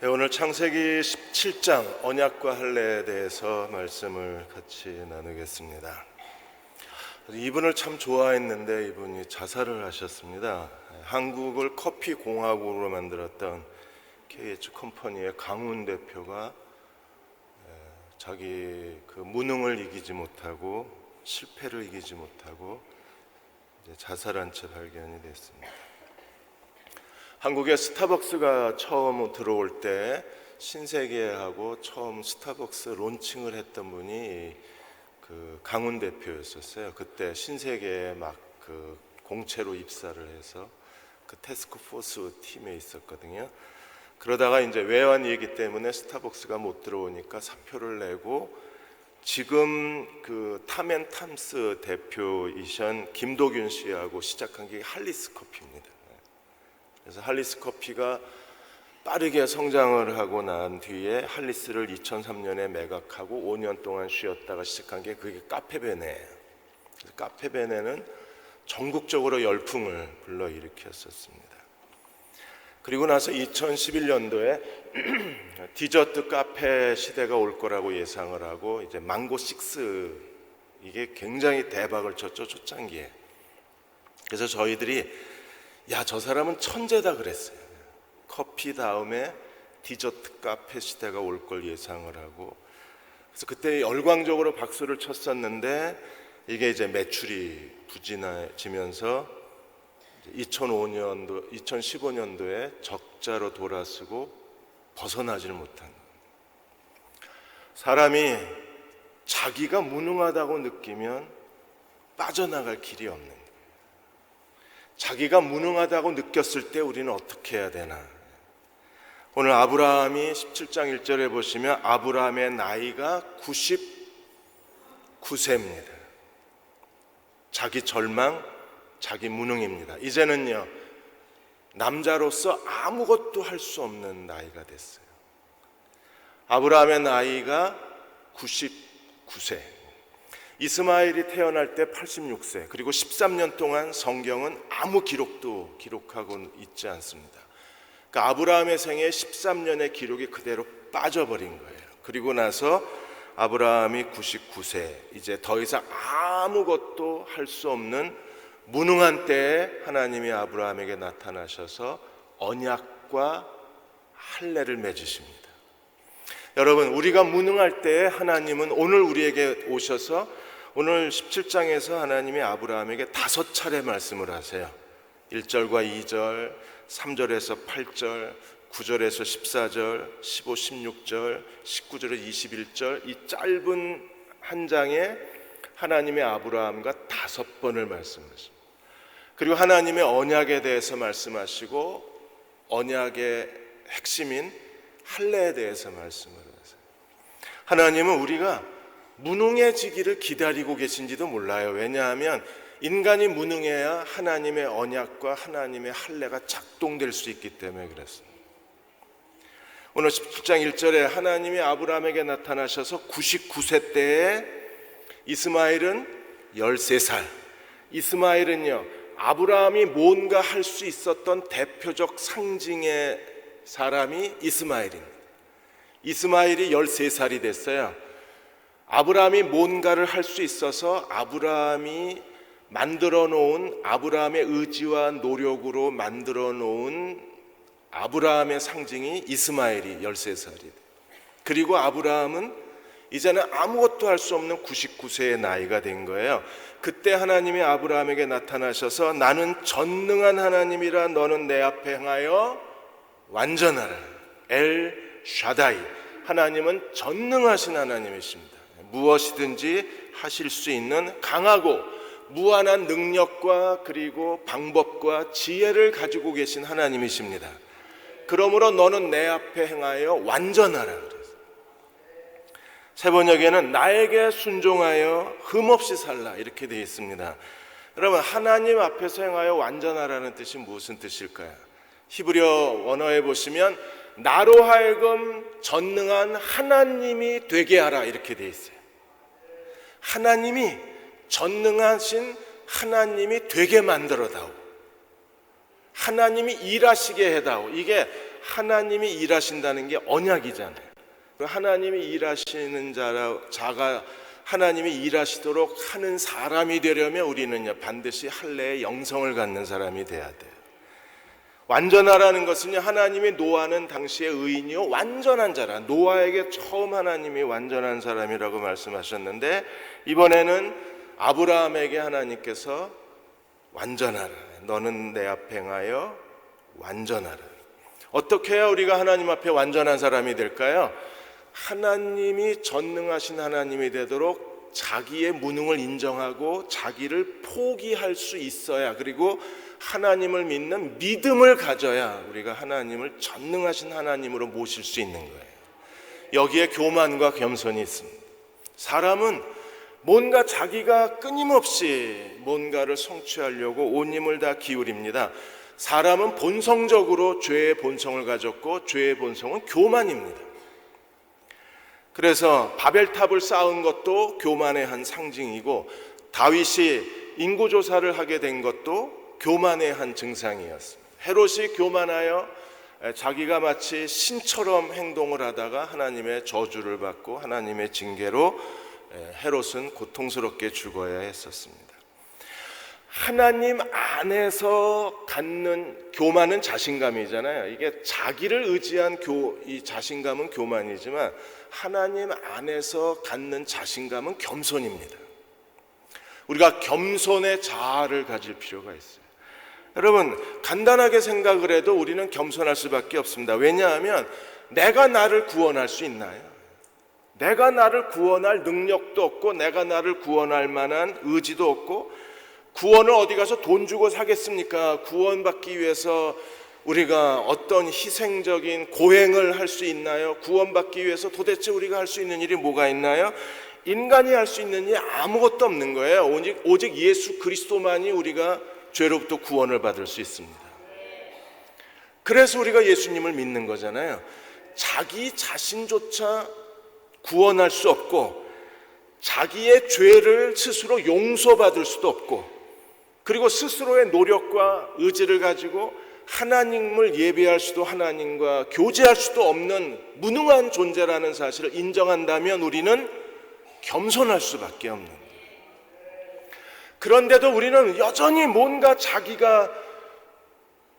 네, 오늘 창세기 17장 언약과 할례에 대해서 말씀을 같이 나누겠습니다. 이분을 참 좋아했는데 이분이 자살을 하셨습니다. 한국을 커피 공화국으로 만들었던 KH 컴퍼니의 강훈 대표가 자기 그 무능을 이기지 못하고 실패를 이기지 못하고 이제 자살한 채 발견이 됐습니다. 한국에 스타벅스가 처음 들어올 때 신세계하고 처음 스타벅스 론칭을 했던 분이 그 강훈 대표였었어요. 그때 신세계에 막 그 공채로 입사를 해서 그 태스크포스 팀에 있었거든요. 그러다가 이제 외환위기 때문에 스타벅스가 못 들어오니까 사표를 내고 지금 그 탐앤탐스 대표이신 김도균 씨하고 시작한 게 할리스 커피입니다. 그래서 할리스 커피가 빠르게 성장을 하고 난 뒤에 할리스를 2003년에 매각하고 5년 동안 쉬었다가 시작한 게 그게 카페베네예요. 그래서 카페베네는 전국적으로 열풍을 불러일으켰었습니다. 그리고 나서 2011년도에 디저트 카페 시대가 올 거라고 예상을 하고 이제 망고6 이게 굉장히 대박을 쳤죠, 초창기에. 그래서 저희들이 야, 저 사람은 천재다 그랬어요. 커피 다음에 디저트 카페 시대가 올 걸 예상을 하고, 그래서 그때 열광적으로 박수를 쳤었는데 이게 이제 매출이 부진해지면서 2015년도에 적자로 돌아서고 벗어나지를 못한, 사람이 자기가 무능하다고 느끼면 빠져나갈 길이 없는, 자기가 무능하다고 느꼈을 때 우리는 어떻게 해야 되나. 오늘 아브라함이 17장 1절에 보시면 아브라함의 나이가 99세입니다. 자기 절망, 자기 무능입니다. 이제는요, 남자로서 아무것도 할 수 없는 나이가 됐어요. 아브라함의 나이가 99세. 이스마엘이 태어날 때 86세, 그리고 13년 동안 성경은 아무 기록도 기록하고 있지 않습니다. 그러니까 아브라함의 생애 13년의 기록이 그대로 빠져버린 거예요. 그리고 나서 아브라함이 99세, 이제 더 이상 아무것도 할 수 없는 무능한 때에 하나님이 아브라함에게 나타나셔서 언약과 할례를 맺으십니다. 여러분, 우리가 무능할 때에 하나님은 오늘 우리에게 오셔서 오늘 17장에서 하나님이 아브라함에게 5차례 말씀을 하세요. 1절과 2절, 3절에서 8절, 9절에서 14절, 15, 16절, 19절에서 21절, 이 짧은 한 장에 하나님의 아브라함과 5번을 말씀하십니다. 그리고 하나님의 언약에 대해서 말씀하시고 언약의 핵심인 할례에 대해서 말씀을 하세요. 하나님은 우리가 무능해지기를 기다리고 계신지도 몰라요. 왜냐하면 인간이 무능해야 하나님의 언약과 하나님의 할례가 작동될 수 있기 때문에 그렇습니다. 오늘 17장 1절에 하나님이 아브라함에게 나타나셔서 99세 때에 이스마엘은 13살. 이스마엘은요, 아브라함이 뭔가 할 수 있었던 대표적 상징의 사람이 이스마엘입니다. 이스마엘이 13살이 됐어요. 아브라함이 뭔가를 할 수 있어서 아브라함이 만들어 놓은, 아브라함의 의지와 노력으로 만들어 놓은 아브라함의 상징이 이스마엘이 13살이. 그리고 아브라함은 이제는 아무것도 할 수 없는 99세의 나이가 된 거예요. 그때 하나님이 아브라함에게 나타나셔서 나는 전능한 하나님이라 너는 내 앞에 행하여 완전하라. 엘 샤다이. 하나님은 전능하신 하나님이십니다. 무엇이든지 하실 수 있는 강하고 무한한 능력과 그리고 방법과 지혜를 가지고 계신 하나님이십니다. 그러므로 너는 내 앞에 행하여 완전하라. 세 번역에는 나에게 순종하여 흠없이 살라 이렇게 되어 있습니다. 여러분, 하나님 앞에서 행하여 완전하라는 뜻이 무슨 뜻일까요? 히브리어 원어에 보시면 나로 하여금 전능한 하나님이 되게 하라 이렇게 되어 있어요. 하나님이 전능하신 하나님이 되게 만들어다오. 하나님이 일하시게 해다오. 이게 하나님이 일하신다는 게 언약이잖아요. 하나님이 일하시는 자가 하나님이 일하시도록 하는 사람이 되려면 우리는요 반드시 할례의 영성을 갖는 사람이 돼야 돼요. 완전하라는 것은요 하나님이 노아는 당시의 의인이요 완전한 자라, 노아에게 처음 하나님이 완전한 사람이라고 말씀하셨는데 이번에는 아브라함에게 하나님께서 완전하라, 너는 내 앞에 행하여 완전하라. 어떻게 해야 우리가 하나님 앞에 완전한 사람이 될까요? 하나님이 전능하신 하나님이 되도록 자기의 무능을 인정하고 자기를 포기할 수 있어야, 그리고 하나님을 믿는 믿음을 가져야 우리가 하나님을 전능하신 하나님으로 모실 수 있는 거예요. 여기에 교만과 겸손이 있습니다. 사람은 뭔가 자기가 끊임없이 뭔가를 성취하려고 온 힘을 다 기울입니다. 사람은 본성적으로 죄의 본성을 가졌고 죄의 본성은 교만입니다. 그래서 바벨탑을 쌓은 것도 교만의 한 상징이고 다윗이 인구조사를 하게 된 것도 교만의 한 증상이었습니다. 헤롯이 교만하여 자기가 마치 신처럼 행동을 하다가 하나님의 저주를 받고 하나님의 징계로 헤롯은 고통스럽게 죽어야 했었습니다. 하나님 안에서 갖는 교만은 자신감이잖아요. 이게 자기를 의지한 이 자신감은 교만이지만 하나님 안에서 갖는 자신감은 겸손입니다. 우리가 겸손의 자아를 가질 필요가 있어요. 여러분, 간단하게 생각을 해도 우리는 겸손할 수밖에 없습니다. 왜냐하면 내가 나를 구원할 수 있나요? 내가 나를 구원할 능력도 없고 내가 나를 구원할 만한 의지도 없고, 구원을 어디 가서 돈 주고 사겠습니까? 구원받기 위해서 우리가 어떤 희생적인 고행을 할 수 있나요? 구원받기 위해서 도대체 우리가 할 수 있는 일이 뭐가 있나요? 인간이 할 수 있는 일이 아무것도 없는 거예요. 오직 예수 그리스도만이 우리가 죄로부터 구원을 받을 수 있습니다. 그래서 우리가 예수님을 믿는 거잖아요. 자기 자신조차 구원할 수 없고 자기의 죄를 스스로 용서받을 수도 없고, 그리고 스스로의 노력과 의지를 가지고 하나님을 예배할 수도 하나님과 교제할 수도 없는 무능한 존재라는 사실을 인정한다면 우리는 겸손할 수밖에 없는 거예요. 그런데도 우리는 여전히 자기가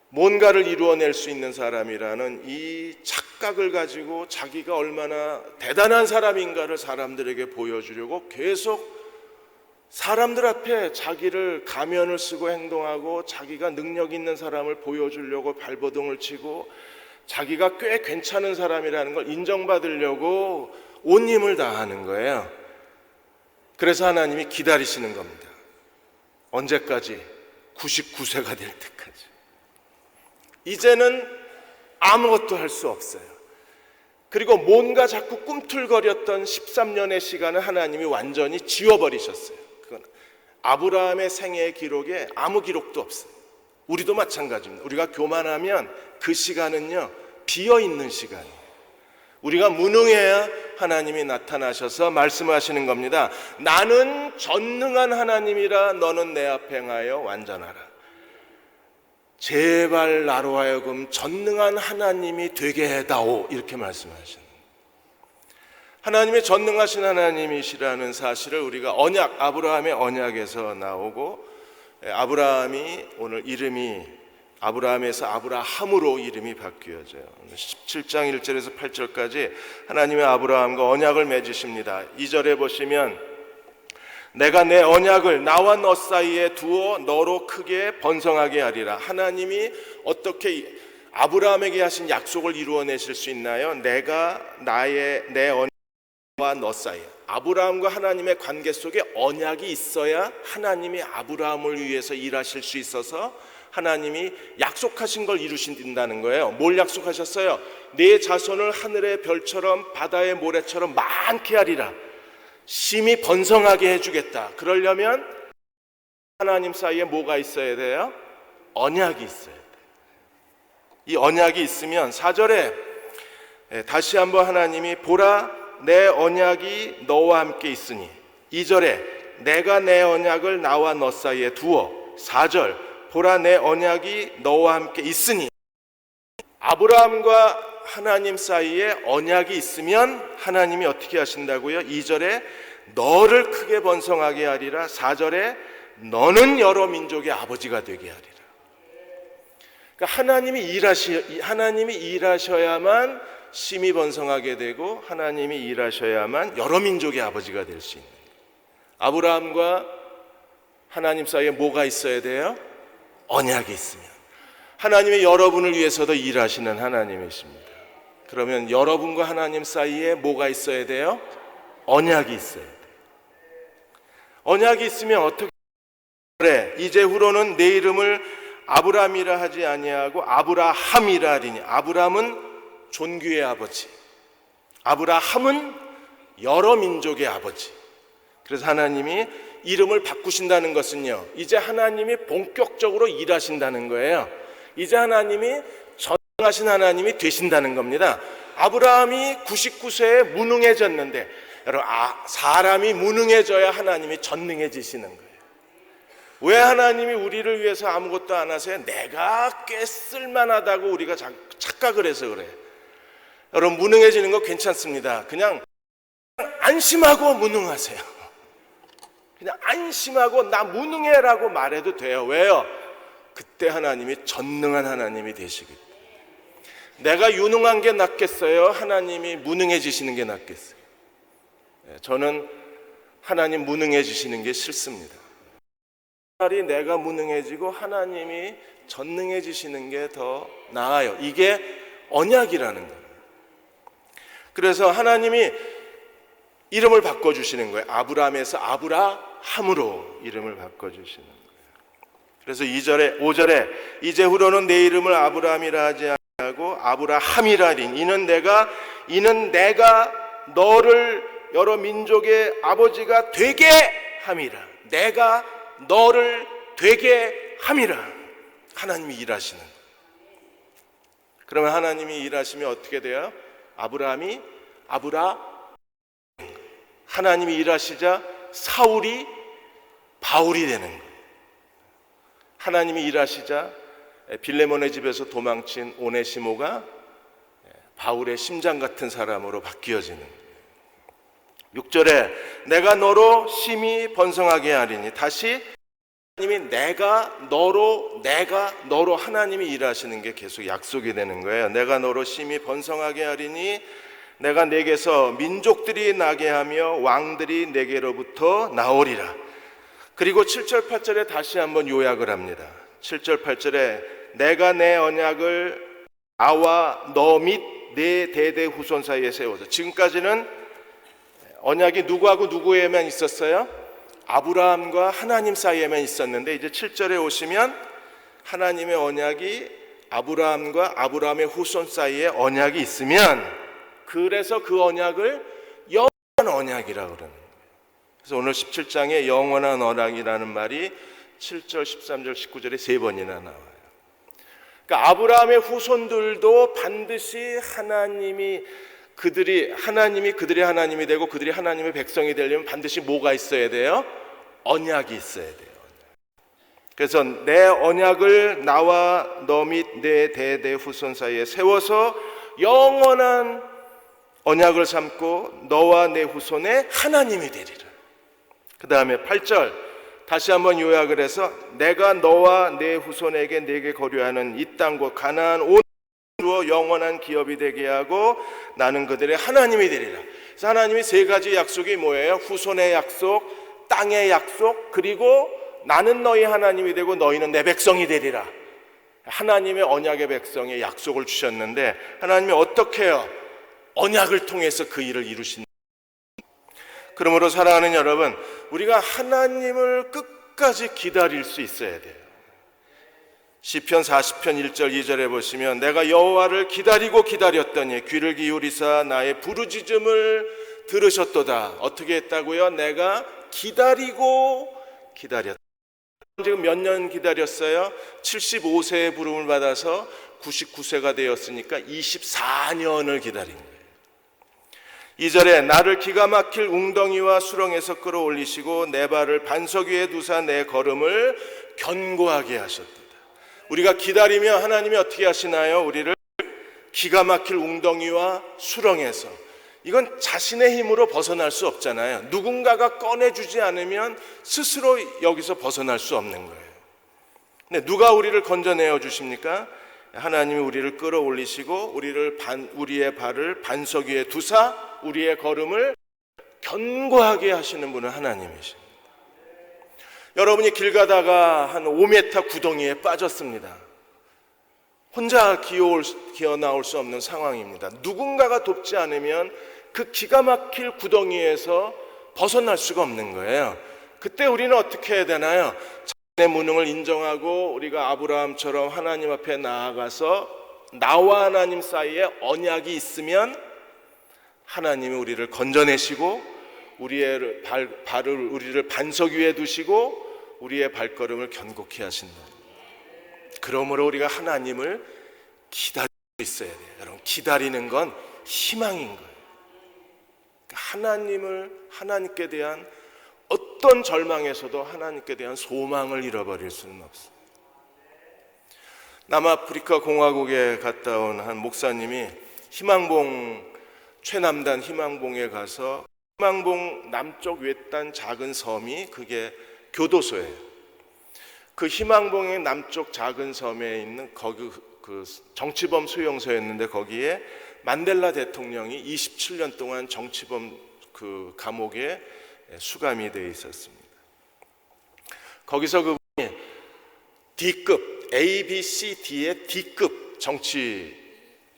뭔가를 이루어낼 수 있는 사람이라는 이 착각을 가지고 자기가 얼마나 대단한 사람인가를 사람들에게 보여주려고 계속 사람들 앞에 자기를 가면을 쓰고 행동하고 자기가 능력 있는 사람을 보여주려고 발버둥을 치고 자기가 꽤 괜찮은 사람이라는 걸 인정받으려고 온 힘을 다하는 거예요. 그래서 하나님이 기다리시는 겁니다. 언제까지? 99세가 될 때까지. 이제는 아무것도 할 수 없어요. 그리고 뭔가 자꾸 꿈틀거렸던 13년의 시간을 하나님이 완전히 지워버리셨어요. 그건 아브라함의 생애 기록에 아무 기록도 없어요. 우리도 마찬가지입니다. 우리가 교만하면 그 시간은요 비어있는 시간이에요. 우리가 무능해야 하나님이 나타나셔서 말씀하시는 겁니다. 나는 전능한 하나님이라 너는 내 앞에 행하여 완전하라. 제발 나로 하여금 전능한 하나님이 되게 해다오, 이렇게 말씀하시는 거예요. 하나님의 전능하신 하나님이시라는 사실을 우리가 아브라함의 언약에서 나오고, 아브라함이 오늘 이름이 아브라함에서 아브라함으로 이름이 바뀌어져요. 17장 1절에서 8절까지 하나님의 아브라함과 언약을 맺으십니다. 2절에 보시면 내가 내 언약을 나와 너 사이에 두어 너로 크게 번성하게 하리라. 하나님이 어떻게 아브라함에게 하신 약속을 이루어내실 수 있나요? 내가 내 언약과 너 사이에, 아브라함과 하나님의 관계 속에 언약이 있어야 하나님이 아브라함을 위해서 일하실 수 있어서 하나님이 약속하신 걸 이루신다는 거예요. 뭘 약속하셨어요? 내 자손을 하늘의 별처럼 바다의 모래처럼 많게 하리라. 심히 번성하게 해주겠다. 그러려면 하나님 사이에 뭐가 있어야 돼요? 언약이 있어야 돼요. 이 언약이 있으면 4절에 다시 한번 하나님이 보라 내 언약이 너와 함께 있으니, 2절에 내가 내 언약을 나와 너 사이에 두어, 4절 보라 내 언약이 너와 함께 있으니, 아브라함과 하나님 사이에 언약이 있으면 하나님이 어떻게 하신다고요? 2절에 너를 크게 번성하게 하리라. 4절에 너는 여러 민족의 아버지가 되게 하리라. 그러니까 하나님이 일하셔야만 심히 번성하게 되고, 하나님이 일하셔야만 여러 민족의 아버지가 될 수 있는 거예요. 아브라함과 하나님 사이에 뭐가 있어야 돼요? 언약이 있으면. 하나님이 여러분을 위해서도 일하시는 하나님이십니다. 그러면 여러분과 하나님 사이에 뭐가 있어야 돼요? 언약이 있어야 돼요. 언약이 있으면 어떻게 그래? 이제후로는 내 이름을 아브라함이라 하지 아니하고 아브라함이라 하리니. 아브라함은 존귀의 아버지, 아브라함은 여러 민족의 아버지. 그래서 하나님이 이름을 바꾸신다는 것은요, 이제 하나님이 본격적으로 일하신다는 거예요. 이제 하나님이 전능하신 하나님이 되신다는 겁니다. 아브라함이 99세에 무능해졌는데, 여러분, 사람이 무능해져야 하나님이 전능해지시는 거예요. 왜 하나님이 우리를 위해서 아무것도 안 하세요? 내가 꽤 쓸만하다고 우리가 착각을 해서 그래요. 여러분, 무능해지는 거 괜찮습니다. 그냥 안심하고 무능하세요. 그냥 안심하고 나 무능해라고 말해도 돼요. 왜요? 그때 하나님이 전능한 하나님이 되시기 때문에. 내가 유능한 게 낫겠어요? 하나님이 무능해지시는 게 낫겠어요? 저는 하나님 무능해지시는 게 싫습니다. 차라리 내가 무능해지고 하나님이 전능해지시는 게 더 나아요. 이게 언약이라는 거예요. 그래서 하나님이 이름을 바꿔주시는 거예요. 아브라함에서 아브라함으로 이름을 바꿔주시는 거예요. 그래서 5절에 이제후로는 내 이름을 아브라함이라 하지 아니하고 아브라함이라 하리니. 이는 내가 너를 여러 민족의 아버지가 되게 함이라. 내가 너를 되게 함이라. 하나님이 일하시는. 그러면 하나님이 일하시면 어떻게 돼요? 하나님이 일하시자 사울이 바울이 되는 거예요. 하나님이 일하시자 빌레몬의 집에서 도망친 오네시모가 바울의 심장 같은 사람으로 바뀌어지는 거예요. 6절에 내가 너로 심히 번성하게 하리니. 다시 하나님이 내가 너로 하나님이 일하시는 게 계속 약속이 되는 거예요. 내가 너로 심히 번성하게 하리니 내가 내게서 민족들이 나게 하며 왕들이 내게로부터 나오리라. 그리고 7절 8절에 다시 한번 요약을 합니다. 7절 8절에 내가 내 언약을 나와 너 및 내 대대 후손 사이에 세워서. 지금까지는 언약이 누구하고 누구에만 있었어요? 아브라함과 하나님 사이에만 있었는데, 이제 7절에 오시면 하나님의 언약이 아브라함과 아브라함의 후손 사이에 언약이 있으면, 그래서 그 언약을 영원한 언약이라고 그러는 거예요. 그래서 오늘 17장에 영원한 언약이라는 말이 7절, 13절, 19절에 3번이나 나와요. 그러니까 아브라함의 후손들도 반드시 하나님이 그들의 하나님이 되고 그들이 하나님의 백성이 되려면 반드시 뭐가 있어야 돼요? 언약이 있어야 돼요. 그래서 내 언약을 나와 너 및 내 대대 후손 사이에 세워서 영원한 언약을 삼고 너와 내 후손의 하나님이 되리라. 그 다음에 8절 다시 한번 요약을 해서 내가 너와 내 후손에게 내게 거류하는 이 땅과 가나안 온 주어 영원한 기업이 되게 하고 나는 그들의 하나님이 되리라. 그래서 하나님이 3가지 약속이 뭐예요? 후손의 약속, 땅의 약속, 그리고 나는 너희 하나님이 되고 너희는 내 백성이 되리라. 하나님의 언약의 백성의 약속을 주셨는데, 하나님이 어떻게 해요? 언약을 통해서 그 일을 이루신. 그러므로 사랑하는 여러분, 우리가 하나님을 끝까지 기다릴 수 있어야 돼요. 시편 40편 1절 2절에 보시면 내가 여호와를 기다리고 기다렸더니 귀를 기울이사 나의 부르짖음을 들으셨도다. 어떻게 했다고요? 내가 기다리고 기다렸다. 지금 몇 년 기다렸어요? 75세의 부름을 받아서 99세가 되었으니까 24년을 기다린 거예요. 2절에 나를 기가 막힐 웅덩이와 수렁에서 끌어올리시고 내 발을 반석 위에 두사 내 걸음을 견고하게 하셨다. 우리가 기다리면 하나님이 어떻게 하시나요? 우리를 기가 막힐 웅덩이와 수렁에서, 이건 자신의 힘으로 벗어날 수 없잖아요. 누군가가 꺼내주지 않으면 스스로 여기서 벗어날 수 없는 거예요. 근데 누가 우리를 건져내어 주십니까? 하나님이 우리를 끌어올리시고 우리의 발을 반석 위에 두사 우리의 걸음을 견고하게 하시는 분은 하나님이십니다. 여러분이 길 가다가 한 5m 구덩이에 빠졌습니다. 혼자 기어 나올 수 없는 상황입니다. 누군가가 돕지 않으면 그 기가 막힐 구덩이에서 벗어날 수가 없는 거예요. 그때 우리는 어떻게 해야 되나요? 자신의 무능을 인정하고 우리가 아브라함처럼 하나님 앞에 나아가서 나와 하나님 사이에 언약이 있으면 하나님이 우리를 건져내시고 우리의 우리를 반석 위에 두시고 우리의 발걸음을 견고히 하신다. 그러므로 우리가 하나님을 기다리고 있어야 돼요. 여러분, 기다리는 건 희망인 거예요. 하나님께 대한 어떤 절망에서도 하나님께 대한 소망을 잃어버릴 수는 없어요. 남아프리카 공화국에 갔다 온 한 목사님이 최남단 희망봉에 가서 희망봉 남쪽 외딴 작은 섬이 그게 교도소예요. 그 희망봉의 남쪽 작은 섬에 있는 거기 그 정치범 수용소였는데 거기에 만델라 대통령이 27년 동안 정치범 그 감옥에 수감이 되어 있었습니다. 거기서 그분이 D급, A, B, C, D의 D급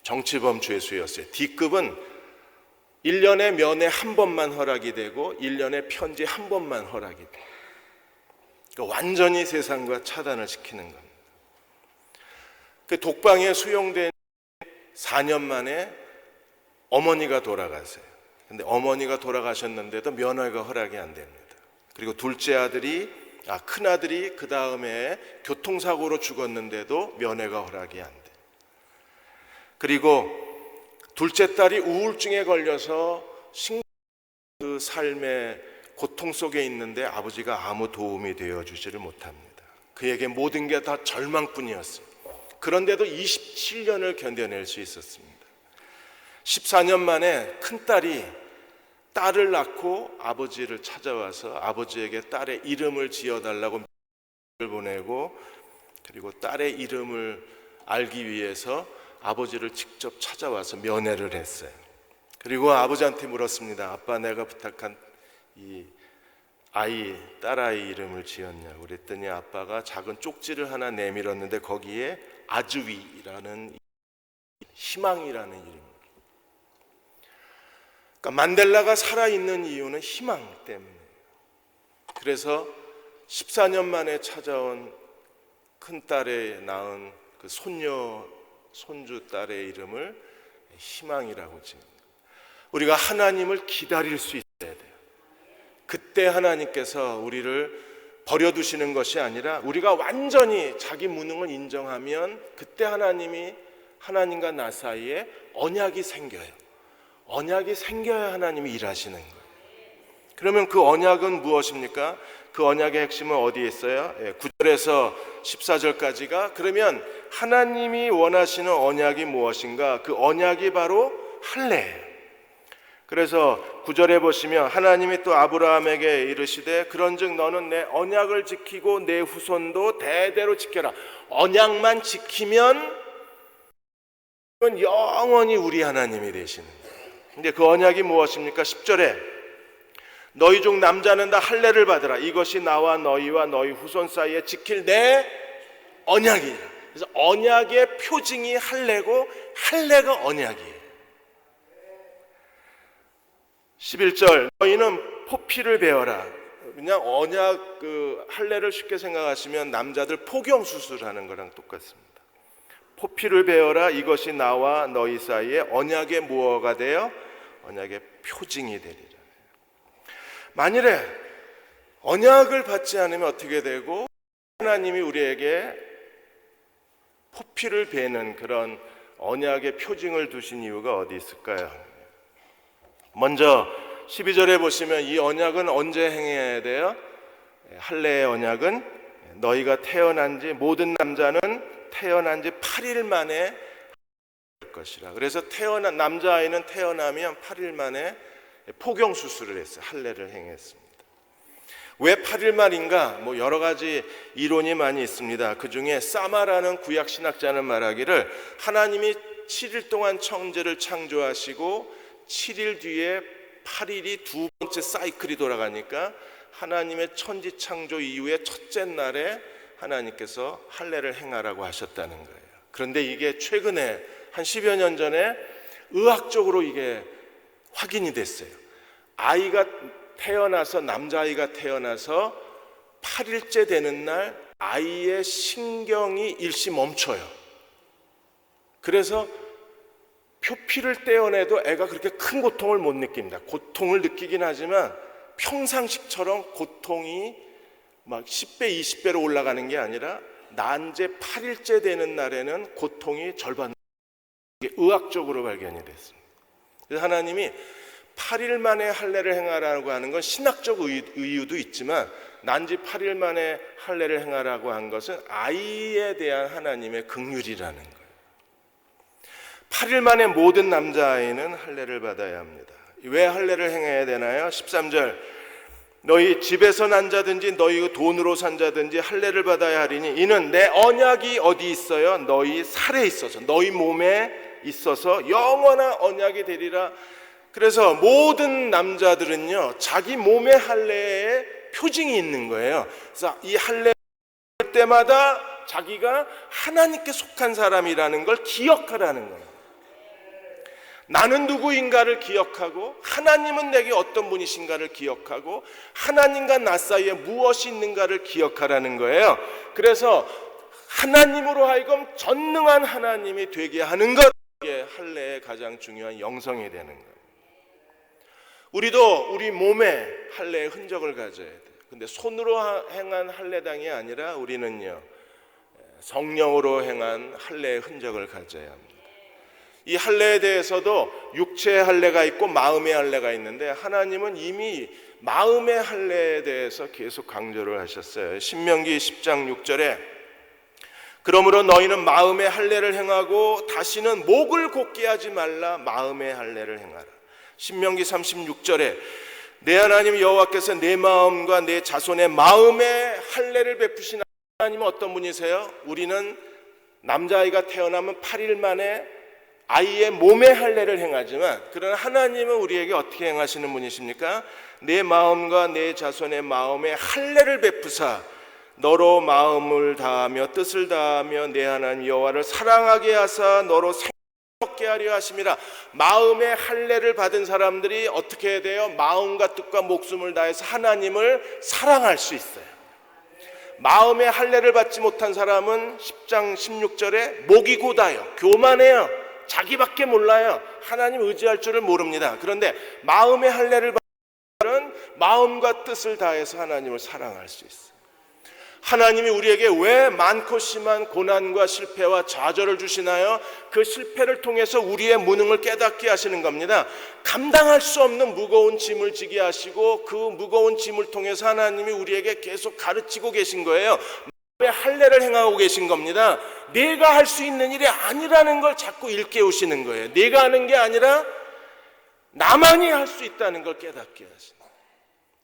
정치범 죄수였어요. D급은 1년에 면회 한 번만 허락이 되고 1년에 편지 한 번만 허락이 돼요. 그러니까 완전히 세상과 차단을 시키는 겁니다. 그 독방에 수용된 4년 만에 어머니가 돌아가세요. 근데 어머니가 돌아가셨는데도 면회가 허락이 안 됩니다. 그리고 큰 아들이 그 다음에 교통사고로 죽었는데도 면회가 허락이 안 돼. 그리고 둘째 딸이 우울증에 걸려서 그 삶의 고통 속에 있는데 아버지가 아무 도움이 되어주지를 못합니다. 그에게 모든 게 다 절망뿐이었어요. 그런데도 27년을 견뎌낼 수 있었습니다. 14년 만에 큰딸이 딸을 낳고 아버지를 찾아와서 아버지에게 딸의 이름을 지어달라고 보내고, 그리고 딸의 이름을 알기 위해서 아버지를 직접 찾아와서 면회를 했어요. 그리고 아버지한테 물었습니다. 아빠, 내가 부탁한 이 딸아이 이름을 지었냐고 그랬더니 아빠가 작은 쪽지를 하나 내밀었는데 거기에 아즈위라는, 희망이라는 이름. 그러니까 만델라가 살아있는 이유는 희망 때문이에요. 그래서 14년 만에 찾아온 큰딸에 낳은 그 손주 딸의 이름을 희망이라고 지습니다. 우리가 하나님을 기다릴 수 있어야 돼요. 그때 하나님께서 우리를 버려두시는 것이 아니라 우리가 완전히 자기 무능을 인정하면 그때 하나님과 나 사이에 언약이 생겨요. 언약이 생겨야 하나님이 일하시는 거예요. 그러면 그 언약은 무엇입니까? 그 언약의 핵심은 어디에 있어요? 9절에서 14절까지가, 그러면 하나님이 원하시는 언약이 무엇인가? 그 언약이 바로 할례예요. 그래서 9절에 보시면 하나님이 또 아브라함에게 이르시되 그런즉 너는 내 언약을 지키고 내 후손도 대대로 지켜라. 언약만 지키면 그건 영원히 우리 하나님이 되시는 거예요. 근데 그 언약이 무엇입니까? 10절에 너희 중 남자는 다 할례를 받으라. 이것이 나와 너희와 너희 후손 사이에 지킬 내 언약이라. 그래서 언약의 표징이 할례고 할례가 언약이에요. 11절 너희는 포피를 베어라. 그냥 언약 할례를 쉽게 생각하시면 남자들 포경 수술하는 거랑 똑같습니다. 포피를 베어라. 이것이 나와 너희 사이에 언약의 무어가 되어 언약의 표징이 되리라. 만일에 언약을 받지 않으면 어떻게 되고, 하나님이 우리에게 포피를 베는 그런 언약의 표징을 두신 이유가 어디 있을까요? 먼저 12절에 보시면 이 언약은 언제 행해야 돼요? 할례의 언약은 모든 남자는 태어난 지 8일 만에 것이라. 그래서 남자아이는 태어나면 8일 만에 포경 수술을 했어요. 할례를 행했습니다. 왜 8일 만인가? 여러 가지 이론이 많이 있습니다. 그 중에 사마라는 구약 신학자는 말하기를 하나님이 7일 동안 천지를 창조하시고 7일 뒤에 8일이 두 번째 사이클이 돌아가니까 하나님의 천지 창조 이후에 첫째 날에 하나님께서 할례를 행하라고 하셨다는 거예요. 그런데 이게 최근에 한 10여 년 전에 의학적으로 이게 확인이 됐어요. 남자아이가 태어나서 8일째 되는 날 아이의 신경이 일시 멈춰요. 그래서 표피를 떼어내도 애가 그렇게 큰 고통을 못 느낍니다. 고통을 느끼긴 하지만 평상시처럼 고통이 막 10배, 20배로 올라가는 게 아니라 난 지 8일째 되는 날에는 고통이 절반, 이게 의학적으로 발견이 됐습니다. 그래서 하나님이 8일 만에 할례를 행하라고 하는 건 신학적 이유도 있지만 난지 8일 만에 할례를 행하라고 한 것은 아이에 대한 하나님의 긍휼이라는 거예요. 8일 만에 모든 남자아이는 할례를 받아야 합니다. 왜 할례를 행해야 되나요? 13절, 너희 집에서 난 자든지 너희 돈으로 산 자든지 할례를 받아야 하리니 이는 내 언약이 어디 있어요? 너희 살에 있어서, 너희 몸에 있어서 영원한 언약이 되리라. 그래서 모든 남자들은요, 자기 몸의 할례에 표징이 있는 거예요. 그래서 이 할례 할 때마다 자기가 하나님께 속한 사람이라는 걸 기억하라는 거예요. 나는 누구인가를 기억하고 하나님은 내게 어떤 분이신가를 기억하고 하나님과 나 사이에 무엇이 있는가를 기억하라는 거예요. 그래서 하나님으로 하여금 전능한 하나님이 되게 하는 것, 이게 할례의 가장 중요한 영성이 되는 거예요. 우리도 우리 몸에 할례의 흔적을 가져야 돼요. 근데 손으로 행한 할례당이 아니라 우리는요, 성령으로 행한 할례의 흔적을 가져야 합니다. 이 할례에 대해서도 육체의 할례가 있고 마음의 할례가 있는데 하나님은 이미 마음의 할례에 대해서 계속 강조를 하셨어요. 신명기 10장 6절에 그러므로 너희는 마음의 할례를 행하고 다시는 목을 곧게 하지 말라. 마음의 할례를 행하라. 신명기 36절에 내 하나님 여호와께서 내 마음과 내 자손의 마음에 할례를 베푸신 하나님은 어떤 분이세요? 우리는 남자아이가 태어나면 8일 만에 아이의 몸에 할례를 행하지만 그러나 하나님은 우리에게 어떻게 행하시는 분이십니까? 내 마음과 내 자손의 마음에 할례를 베푸사 너로 마음을 다하며 뜻을 다하며 내 하나님 여호와를 사랑하게 하사 너로 생명케 하려 하심이라. 마음의 할례를 받은 사람들이 어떻게 해야 돼요? 마음과 뜻과 목숨을 다해서 하나님을 사랑할 수 있어요. 마음의 할례를 받지 못한 사람은 10장 16절에 목이 고다요, 교만해요, 자기밖에 몰라요, 하나님 의지할 줄을 모릅니다. 그런데 마음의 할례를 받는 마음과 뜻을 다해서 하나님을 사랑할 수 있어요. 하나님이 우리에게 왜 많고 심한 고난과 실패와 좌절을 주시나요? 그 실패를 통해서 우리의 무능을 깨닫게 하시는 겁니다. 감당할 수 없는 무거운 짐을 지게 하시고 그 무거운 짐을 통해서 하나님이 우리에게 계속 가르치고 계신 거예요. 할례를 행하고 계신 겁니다. 내가 할 수 있는 일이 아니라는 걸 자꾸 일깨우시는 거예요. 내가 하는 게 아니라 나만이 할 수 있다는 걸 깨닫게 하시는 거예요.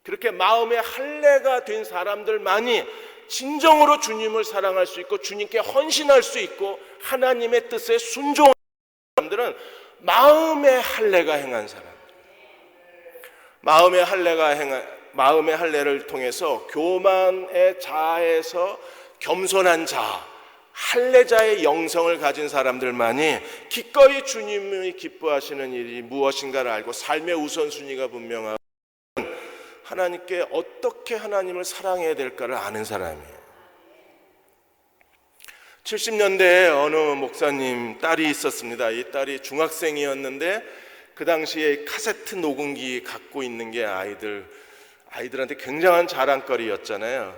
그렇게 마음의 할례가 된 사람들만이 진정으로 주님을 사랑할 수 있고 주님께 헌신할 수 있고 하나님의 뜻에 순종하는 사람들은 마음의 할례가 행한 사람들. 마음의 할례를 통해서 교만의 자아에서 겸손한 자아, 할례자의 영성을 가진 사람들만이 기꺼이 주님이 기뻐하시는 일이 무엇인가를 알고 삶의 우선순위가 분명하고 하나님께 어떻게 하나님을 사랑해야 될까를 아는 사람이에요. 70년대에 어느 목사님 딸이 있었습니다. 이 딸이 중학생이었는데 그 당시에 카세트 녹음기 갖고 있는 게 아이들한테 굉장한 자랑거리였잖아요.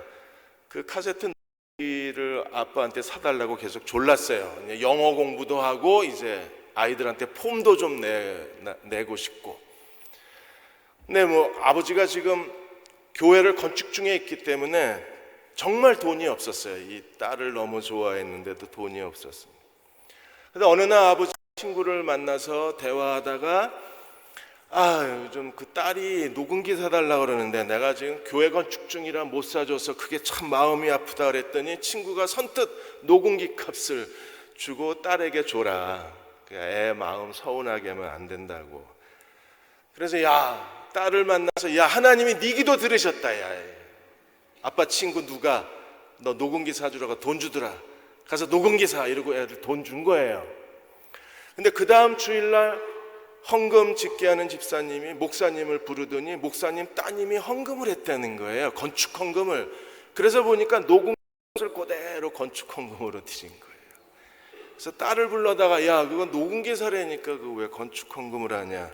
그 카세트 녹음기를 아빠한테 사달라고 계속 졸랐어요. 영어 공부도 하고 이제 아이들한테 폼도 좀 내고 싶고. 근데 아버지가 지금 교회를 건축 중에 있기 때문에 정말 돈이 없었어요. 이 딸을 너무 좋아했는데도 돈이 없었습니다. 그런데 어느 날 아버지 친구를 만나서 대화하다가 요즘 그 딸이 녹음기 사달라고 그러는데 내가 지금 교회 건축 중이라 못 사줘서 그게 참 마음이 아프다 그랬더니 친구가 선뜻 녹음기 값을 주고 딸에게 줘라. 애 마음 서운하게 하면 안 된다고. 그래서 딸을 만나서 하나님이 네 기도 들으셨다. 아빠 친구 누가 너 녹음기 사주라고 돈 주더라. 가서 녹음기 사. 이러고 애들 돈 준 거예요. 근데 그 다음 주일날 헌금 짓게 하는 집사님이 목사님을 부르더니 목사님 따님이 헌금을 했다는 거예요. 건축 헌금을. 그래서 보니까 녹음을 그대로 건축 헌금으로 드린 거예요. 그래서 딸을 불러다가 그건 녹음기 사례니까 그 왜 건축 헌금을 하냐.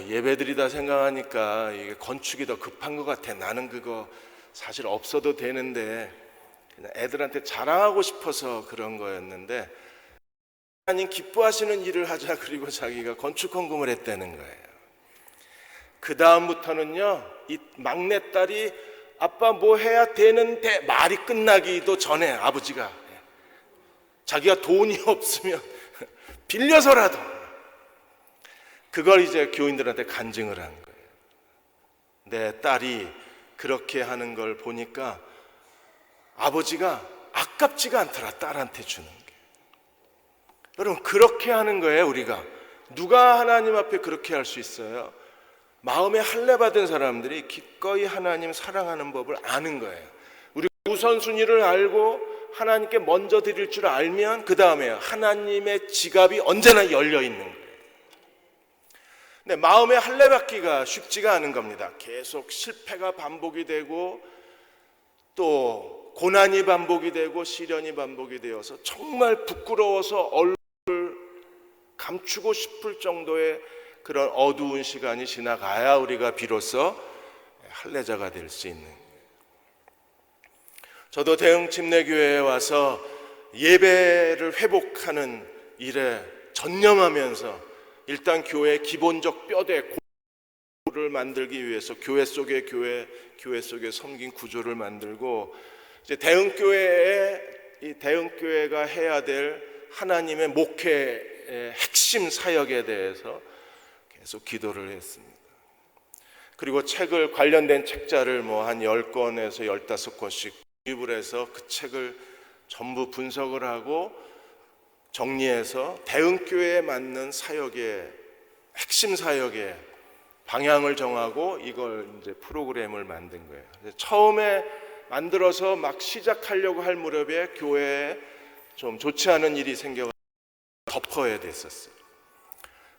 예배드리다 생각하니까 이게 건축이 더 급한 것 같아. 나는 그거 사실 없어도 되는데 그냥 애들한테 자랑하고 싶어서 그런 거였는데 하나님 기뻐하시는 일을 하자. 그리고 자기가 건축 헌금을 했다는 거예요. 그 다음부터는요, 이 막내딸이 아빠 뭐 해야 되는데 말이 끝나기도 전에 아버지가 자기가 돈이 없으면 빌려서라도 그걸 이제 교인들한테 간증을 한 거예요. 내 딸이 그렇게 하는 걸 보니까 아버지가 아깝지가 않더라. 딸한테 주는 게. 여러분, 그렇게 하는 거예요. 우리가 누가 하나님 앞에 그렇게 할 수 있어요? 마음에 할례 받은 사람들이 기꺼이 하나님 사랑하는 법을 아는 거예요. 우리 우선순위를 알고 하나님께 먼저 드릴 줄 알면 그 다음에 하나님의 지갑이 언제나 열려 있는 거예요. 근데 마음에 할례 받기가 쉽지가 않은 겁니다. 계속 실패가 반복이 되고 또 고난이 반복이 되고 시련이 반복이 되어서 정말 부끄러워서 얼굴을 감추고 싶을 정도의 그런 어두운 시간이 지나가야 우리가 비로소 할례자가 될 수 있는 거예요. 저도 대흥 침례교회에 와서 예배를 회복하는 일에 전념하면서 일단 교회의 기본적 뼈대 구조를 만들기 위해서 교회 속의 교회 속의 섬긴 구조를 만들고 이제 대흥교회가 해야 될 하나님의 목회의 핵심 사역에 대해서 계속 기도를 했습니다. 그리고 책을 관련된 책자를 한 10권에서 15권씩 구입을 해서 그 책을 전부 분석을 하고 정리해서 대흥교회에 맞는 사역의 핵심 사역의 방향을 정하고 이걸 이제 프로그램을 만든 거예요. 처음에 만들어서 막 시작하려고 할 무렵에 교회에 좀 좋지 않은 일이 생겨 덮어야 됐었어요.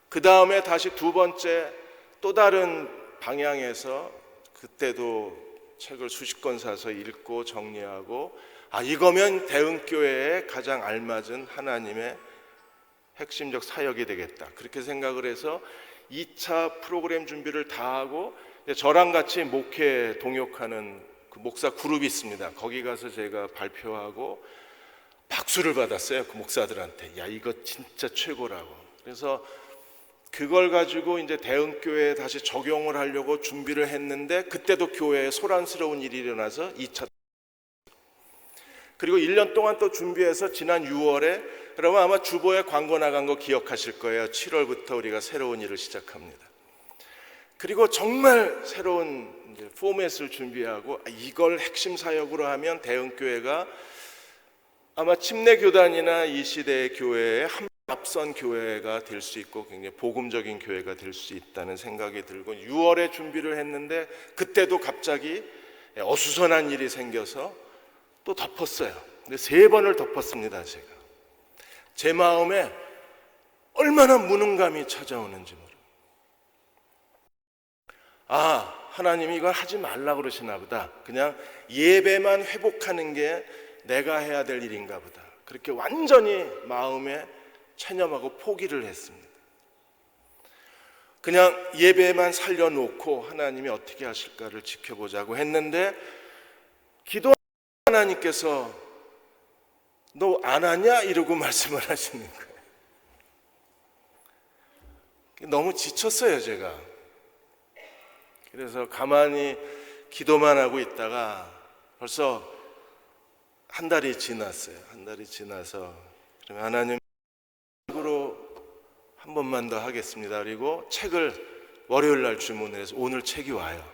그 다음에 다시 두 번째 또 다른 방향에서 그때도 책을 수십 권 사서 읽고 정리하고 이거면 대흥교회에 가장 알맞은 하나님의 핵심적 사역이 되겠다. 그렇게 생각을 해서 2차 프로그램 준비를 다 하고 저랑 같이 목회 동역하는 그 목사 그룹이 있습니다. 거기 가서 제가 발표하고 박수를 받았어요. 그 목사들한테. 이거 진짜 최고라고. 그래서 그걸 가지고 이제 대흥교회에 다시 적용을 하려고 준비를 했는데 그때도 교회에 소란스러운 일이 일어나서 2차 그리고 1년 동안 또 준비해서 지난 6월에 여러분 아마 주보에 광고 나간 거 기억하실 거예요. 7월부터 우리가 새로운 일을 시작합니다. 그리고 정말 새로운 이제 포맷을 준비하고 이걸 핵심 사역으로 하면 대흥교회가 아마 침례교단이나 이 시대의 교회에 한 앞선 교회가 될 수 있고 굉장히 복음적인 교회가 될 수 있다는 생각이 들고 6월에 준비를 했는데 그때도 갑자기 어수선한 일이 생겨서 또 덮었어요. 근데 3번을 덮었습니다. 제가 제 마음에 얼마나 무능감이 찾아오는지 모릅니다. 하나님이 이걸 하지 말라 그러시나 보다. 그냥 예배만 회복하는 게 내가 해야 될 일인가 보다. 그렇게 완전히 마음에 체념하고 포기를 했습니다. 그냥 예배만 살려놓고 하나님이 어떻게 하실까를 지켜보자고 했는데 기도 하나님께서 너 안 하냐? 이러고 말씀을 하시는 거예요. 너무 지쳤어요 제가. 그래서 가만히 기도만 하고 있다가 벌써 한 달이 지났어요. 한 달이 지나서 그러면 하나님 번만 더 하겠습니다. 그리고 책을 월요일 날 주문을 해서 오늘 책이 와요.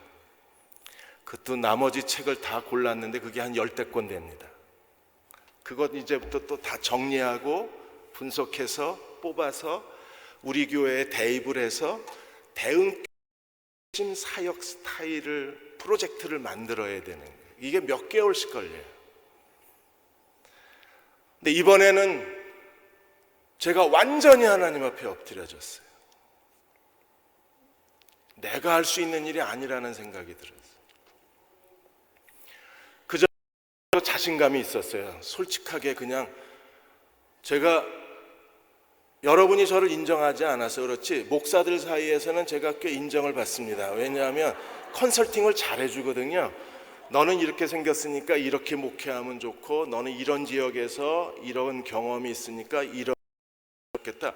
그것도 나머지 책을 다 골랐는데 그게 한 10권 됩니다. 그것 이제부터 또 다 정리하고 분석해서 뽑아서 우리 교회에 대입을 해서 대응 사역 스타일을 프로젝트를 만들어야 되는 거예요. 이게 몇 개월씩 걸려요. 근데 이번에는 제가 완전히 하나님 앞에 엎드려졌어요. 내가 할 수 있는 일이 아니라는 생각이 들었어요. 그저 자신감이 있었어요. 솔직하게 그냥 제가 여러분이 저를 인정하지 않아서 그렇지 목사들 사이에서는 제가 꽤 인정을 받습니다. 왜냐하면 컨설팅을 잘 해주거든요. 너는 이렇게 생겼으니까 이렇게 목회하면 좋고 너는 이런 지역에서 이런 경험이 있으니까 이렇겠다.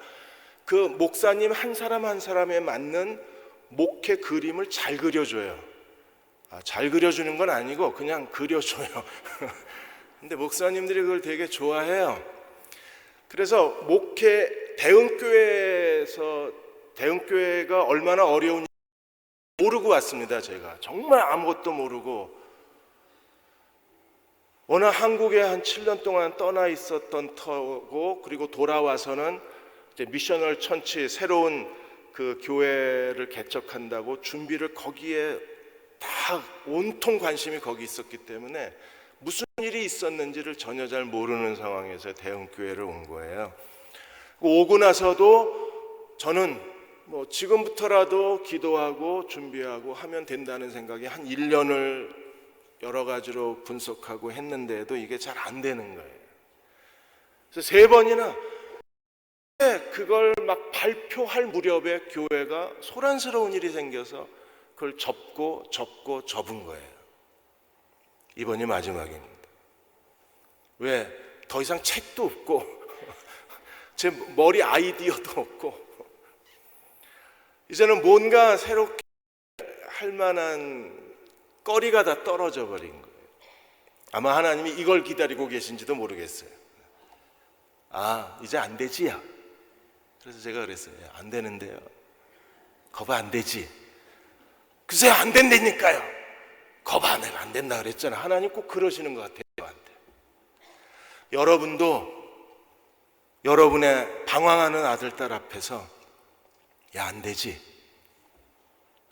그 목사님 한 사람 한 사람에 맞는 목회 그림을 잘 그려줘요. 잘 그려주는 건 아니고 그냥 그려줘요. 근데 목사님들이 그걸 되게 좋아해요. 그래서 목회 대응교회에서 대응교회가 얼마나 어려운지 모르고 왔습니다. 제가 정말 아무것도 모르고 워낙 한국에 한 7년 동안 떠나 있었던 터고 그리고 돌아와서는 이제 미셔널 천치 새로운 그 교회를 개척한다고 준비를 거기에 다 온통 관심이 거기 있었기 때문에 무슨 일이 있었는지를 전혀 잘 모르는 상황에서 대응교회를 온 거예요. 오고 나서도 저는 뭐 지금부터라도 기도하고 준비하고 하면 된다는 생각에 한 1년을 여러 가지로 분석하고 했는데도 이게 잘 안 되는 거예요. 그래서 3번이나 그걸 막 발표할 무렵에 교회가 소란스러운 일이 생겨서 그걸 접은 거예요. 이번이 마지막입니다. 왜? 더 이상 책도 없고 제 머리 아이디어도 없고 이제는 뭔가 새롭게 할 만한 거리가 다 떨어져 버린 거예요. 아마 하나님이 이걸 기다리고 계신지도 모르겠어요. 이제 안 되지야. 그래서 제가 그랬어요. 안 되는데요. 거봐 안 되지. 글쎄요 안 된다니까요. 거봐 내가 안 된다 그랬잖아. 하나님 꼭 그러시는 것 같아요. 저한테. 여러분도 여러분의 방황하는 아들 딸 앞에서 야 안 되지.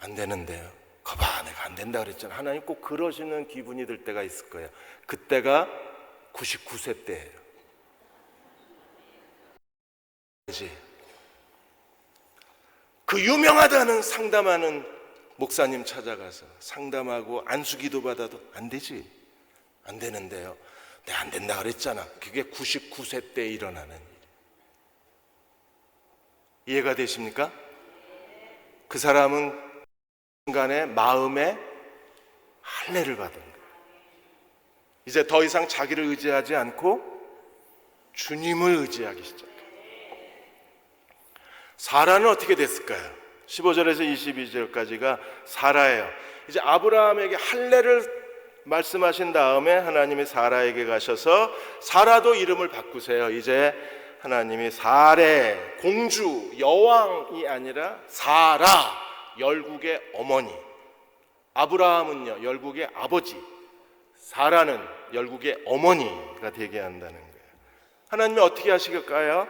안 되는데요. 거봐 내가 안 된다 그랬잖아. 하나님 꼭 그러시는 기분이 들 때가 있을 거예요. 그때가 99세 때예요. 그 유명하다는 상담하는 목사님 찾아가서 상담하고 안수기도 받아도 안 되지. 안 되는데요. 내가 안 된다 그랬잖아. 그게 99세 때 일어나는 일. 이해가 되십니까? 그 사람은 순간에 마음에 할례를 받은 거예요. 이제 더 이상 자기를 의지하지 않고 주님을 의지하기 시작해요. 사라는 어떻게 됐을까요? 15절에서 22절까지가 사라예요. 이제 아브라함에게 할례를 말씀하신 다음에 하나님이 사라에게 가셔서 사라도 이름을 바꾸세요. 이제 하나님이 사레 공주 여왕이 아니라 사라 열국의 어머니, 아브라함은요 열국의 아버지, 사라는 열국의 어머니가 되게 한다는 거예요. 하나님이 어떻게 하실까요?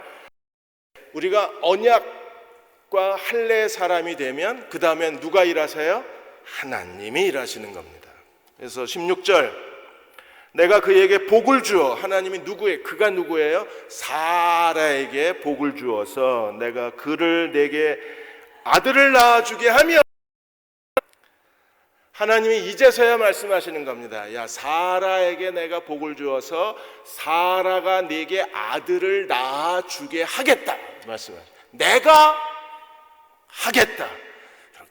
우리가 언약과 할례의 사람이 되면 그 다음엔 누가 일하세요? 하나님이 일하시는 겁니다. 그래서 16절 내가 그에게 복을 주어, 하나님이 누구예요? 그가 누구예요? 사라에게 복을 주어서 내가 그를 내게 아들을 낳아주게 하며, 하나님이 이제서야 말씀하시는 겁니다. 야 사라에게 내가 복을 주어서 사라가 네게 아들을 낳아주게 하겠다 말씀하시죠. 내가 하겠다.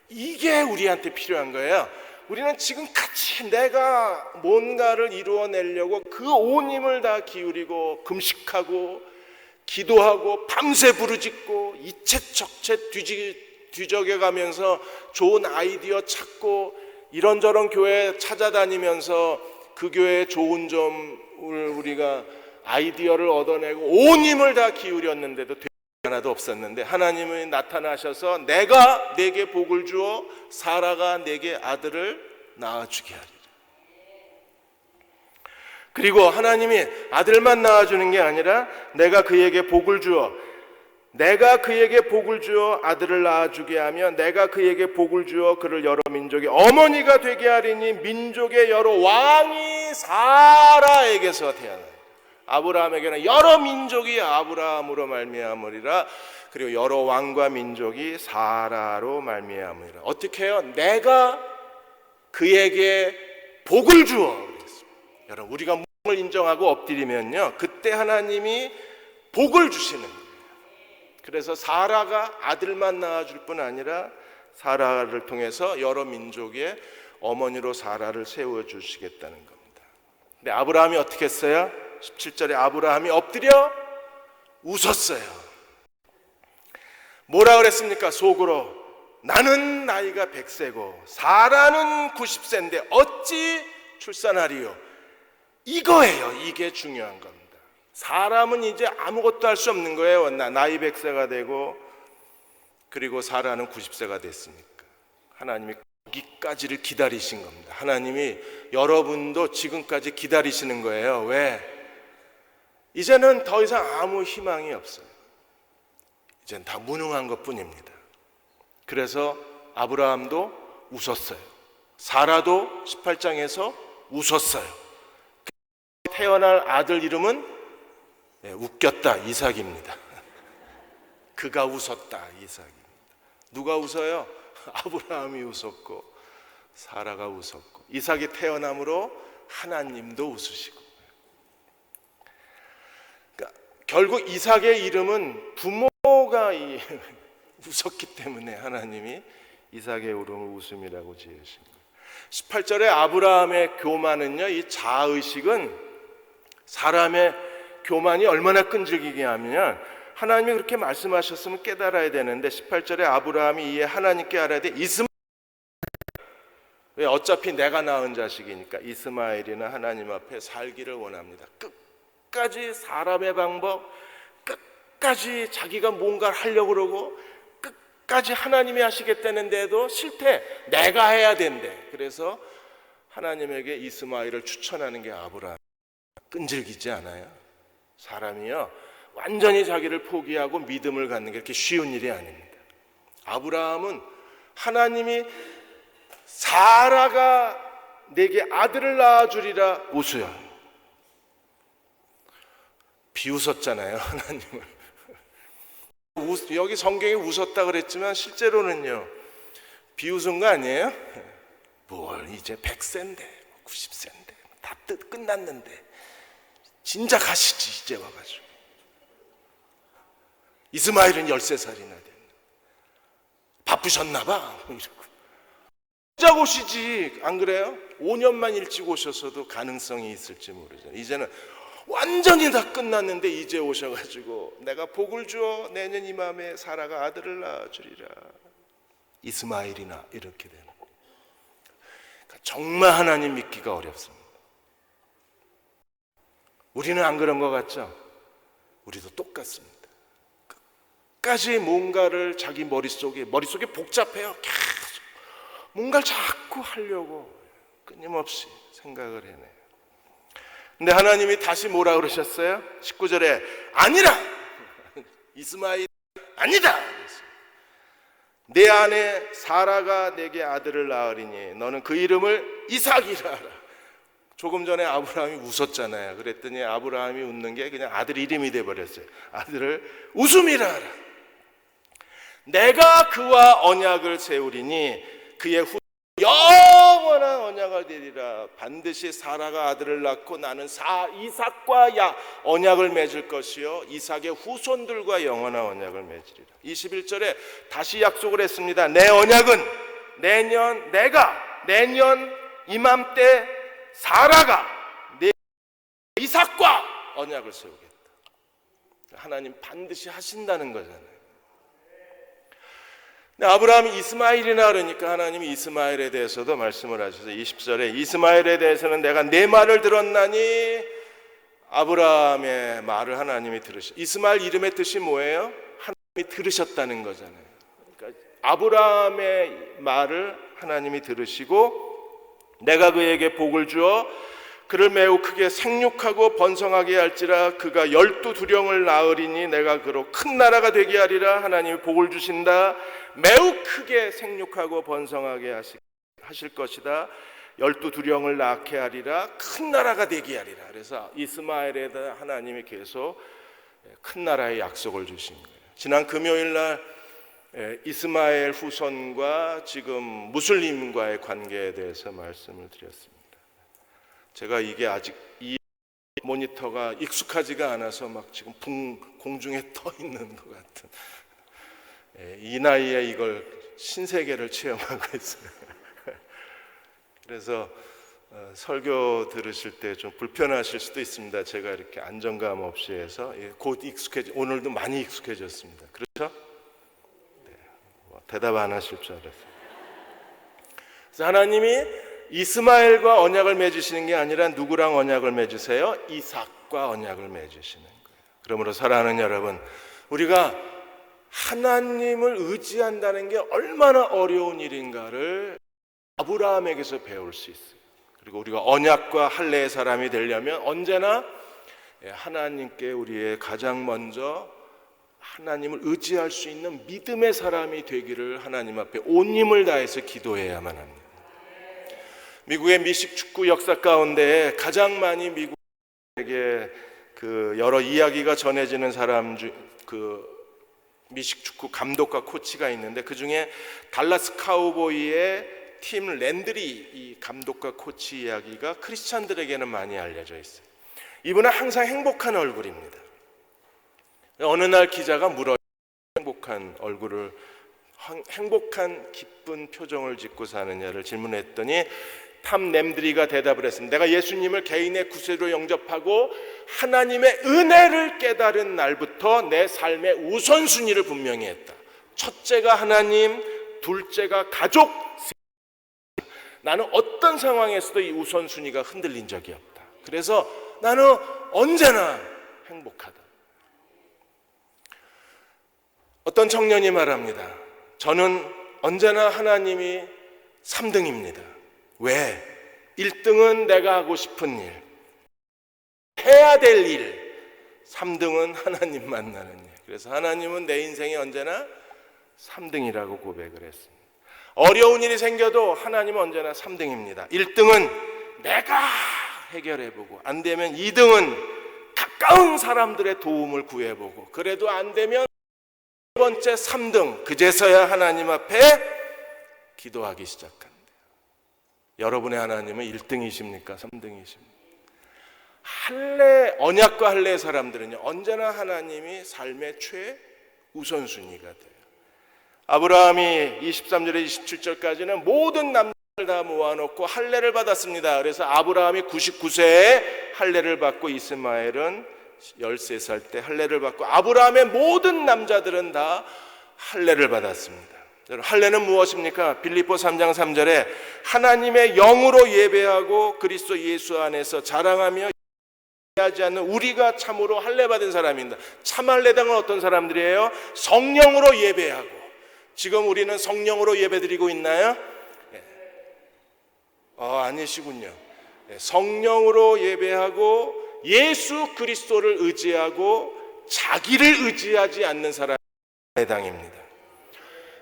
이게 우리한테 필요한 거예요. 우리는 지금같이 내가 뭔가를 이루어내려고 그 온 힘을 다 기울이고 금식하고 기도하고 밤새 부르짖고 이채적채 뒤적여가면서 좋은 아이디어 찾고 이런저런 교회 찾아다니면서 그 교회의 좋은 점을 우리가 아이디어를 얻어내고 온 힘을 다 기울였는데도 하나도 없었는데 하나님이 나타나셔서 내가 네게 복을 주어 사라가 네게 아들을 낳아주게 하리라. 그리고 하나님이 아들만 낳아주는 게 아니라 내가 그에게 복을 주어 아들을 낳아주게 하며 내가 그에게 복을 주어 그를 여러 민족의 어머니가 되게 하리니 민족의 여러 왕이 사라에게서 태어나. 아브라함에게는 여러 민족이 아브라함으로 말미암으리라. 그리고 여러 왕과 민족이 사라로 말미암으리라. 어떻게 해요? 내가 그에게 복을 주어 그랬습니다. 여러분, 우리가 몸을 인정하고 엎드리면요, 그때 하나님이 복을 주시는 거예요. 그래서 사라가 아들만 낳아줄 뿐 아니라 사라를 통해서 여러 민족의 어머니로 사라를 세워주시겠다는 겁니다. 근데 아브라함이 어떻게 했어요? 17절에 아브라함이 엎드려 웃었어요. 뭐라 그랬습니까? 속으로 나는 나이가 100세고 사라는 90세인데 어찌 출산하리요? 이거예요. 이게 중요한 겁니다. 사람은 이제 아무것도 할 수 없는 거예요. 나이 100세가 되고 그리고 사라는 90세가 됐으니까 하나님이 거기까지를 기다리신 겁니다. 하나님이 여러분도 지금까지 기다리시는 거예요. 왜? 이제는 더 이상 아무 희망이 없어요. 이제는 다 무능한 것뿐입니다. 그래서 아브라함도 웃었어요. 사라도 18장에서 웃었어요. 태어날 아들 이름은 웃겼다 이삭입니다. 그가 웃었다 이삭입니다. 누가 웃어요? 아브라함이 웃었고 사라가 웃었고 이삭이 태어남으로 하나님도 웃으시고. 그러니까 결국 이삭의 이름은 부모가 웃었기 때문에 하나님이 이삭의 이름을 웃음이라고 지으신 거예요. 18절에 아브라함의 교만은요, 이 자의식은 사람의 교만이 얼마나 끈질기게 하면 하나님이 그렇게 말씀하셨으면 깨달아야 되는데 18절에 아브라함이 이에 하나님께 알아야 돼. 왜? 어차피 내가 낳은 자식이니까 이스마엘이나 하나님 앞에 살기를 원합니다. 끝까지 사람의 방법, 끝까지 자기가 뭔가를 하려고 그러고 끝까지 하나님이 하시겠다는데도 싫대. 내가 해야 된대. 그래서 하나님에게 이스마엘을 추천하는 게 아브라함. 끈질기지 않아요? 사람이요, 완전히 자기를 포기하고 믿음을 갖는 게 그렇게 쉬운 일이 아닙니다. 아브라함은 하나님이 사라가 내게 아들을 낳아주리라 웃어요. 비웃었잖아요, 하나님을. 여기 성경에 웃었다 그랬지만 실제로는요, 비웃은 거 아니에요? 뭘 이제 100세인데 90세인데 다 끝났는데 진작 하시지 이제 와가지고. 이스마엘은 13살이나 됐네. 바쁘셨나 봐 이러고. 진작 오시지, 안 그래요? 5년만 일찍 오셨어도 가능성이 있을지 모르죠. 이제는 완전히 다 끝났는데 이제 오셔가지고 내가 복을 주어 내년 이맘에 사라가 아들을 낳아주리라. 이스마엘이나 이렇게 되는. 그러니까 정말 하나님 믿기가 어렵습니다. 우리는 안 그런 것 같죠? 우리도 똑같습니다. 끝까지 뭔가를 자기 머릿속에 복잡해요. 계속 뭔가를 자꾸 하려고 끊임없이 생각을 해내요. 근데 하나님이 다시 뭐라 그러셨어요? 19절에 아니라, 이스마엘 아니다. 내 아내 사라가 내게 아들을 낳으리니 너는 그 이름을 이삭이라 하라. 조금 전에 아브라함이 웃었잖아요. 그랬더니 아브라함이 웃는 게 그냥 아들 이름이 돼버렸어요. 아들을 웃음이라 하라. 내가 그와 언약을 세우리니 그의 영원한 언약을 되리라. 반드시 사라가 아들을 낳고 나는 이삭과 언약을 맺을 것이요 이삭의 후손들과 영원한 언약을 맺으리라. 21절에 다시 약속을 했습니다. 내 언약은 내년 이맘때 사라가 내 이삭과 언약을 세우겠다. 하나님 반드시 하신다는 거잖아요. 아브라함이 이스마엘이나 그러니까 하나님이 이스마엘에 대해서도 말씀을 하셔서 20절에 이스마엘에 대해서는 내가 내 말을 들었나니 아브라함의 말을 하나님이 들으셨. 이스마엘 이름의 뜻이 뭐예요? 하나님이 들으셨다는 거잖아요. 그러니까 아브라함의 말을 하나님이 들으시고 내가 그에게 복을 주어 그를 매우 크게 생육하고 번성하게 할지라 그가 12두령을 낳으리니 내가 그로 큰 나라가 되게 하리라. 하나님이 복을 주신다. 매우 크게 생육하고 번성하게 하실 것이다. 12두령을 낳게 하리라. 큰 나라가 되게 하리라. 그래서 이스마엘에다 하나님이 계속 큰 나라의 약속을 주신 거예요. 지난 금요일 날 이스마엘 후손과 지금 무슬림과의 관계에 대해서 말씀을 드렸습니다. 제가 이게 아직 이 모니터가 익숙하지가 않아서 막 지금 공중에 떠 있는 것 같은, 이 나이에 이걸 신세계를 체험하고 있어요. 그래서 설교 들으실 때 좀 불편하실 수도 있습니다. 제가 이렇게 안정감 없이 해서 곧 오늘도 많이 익숙해졌습니다. 그렇죠? 네, 대답 안 하실 줄 알았어요. 그래서 하나님이 이스마엘과 언약을 맺으시는 게 아니라 누구랑 언약을 맺으세요? 이삭과 언약을 맺으시는 거예요. 그러므로 사랑하는 여러분, 우리가 하나님을 의지한다는 게 얼마나 어려운 일인가를 아브라함에게서 배울 수 있어요. 그리고 우리가 언약과 할례의 사람이 되려면 언제나 하나님께 우리의 가장 먼저 하나님을 의지할 수 있는 믿음의 사람이 되기를 하나님 앞에 온 힘을 다해서 기도해야만 합니다. 미국의 미식 축구 역사 가운데 가장 많이 미국에게 여러 이야기가 전해지는 사람 미식 축구 감독과 코치가 있는데 그 중에 달라스 카우보이의 팀 랜드리 이 감독과 코치 이야기가 크리스찬들에게는 많이 알려져 있어요. 이분은 항상 행복한 얼굴입니다. 어느 날 기자가 물어요. 행복한 얼굴을 행복한 기쁜 표정을 짓고 사느냐를 질문했더니 탐 램드리가 대답을 했습니다. 내가 예수님을 개인의 구세주로 영접하고 하나님의 은혜를 깨달은 날부터 내 삶의 우선순위를 분명히 했다. 첫째가 하나님, 둘째가 가족. 나는 어떤 상황에서도 이 우선순위가 흔들린 적이 없다. 그래서 나는 언제나 행복하다. 어떤 청년이 말합니다. 저는 언제나 하나님이 3등입니다. 왜? 1등은 내가 하고 싶은 일, 해야 될 일, 3등은 하나님 만나는 일. 그래서 하나님은 내 인생에 언제나 3등이라고 고백을 했습니다. 어려운 일이 생겨도 하나님은 언제나 3등입니다. 1등은 내가 해결해보고, 안 되면 2등은 가까운 사람들의 도움을 구해보고, 그래도 안 되면 두 번째 3등, 그제서야 하나님 앞에 기도하기 시작합니다. 여러분의 하나님은 1등이십니까? 3등이십니까? 언약과 할례의 사람들은요, 언제나 하나님이 삶의 최우선순위가 돼요. 아브라함이 23절에 27절까지는 모든 남자를 다 모아놓고 할례를 받았습니다. 그래서 아브라함이 99세에 할례를 받고 이스마엘은 13살 때 할례를 받고 아브라함의 모든 남자들은 다 할례를 받았습니다. 할례는 무엇입니까? 빌립보 3장 3절에 하나님의 영으로 예배하고 그리스도 예수 안에서 자랑하며 하지 않는 우리가 참으로 할례 받은 사람입니다. 참 할례당은 어떤 사람들이에요? 성령으로 예배하고. 지금 우리는 성령으로 예배드리고 있나요? 아니시군요. 성령으로 예배하고 예수 그리스도를 의지하고 자기를 의지하지 않는 사람이 할례당입니다.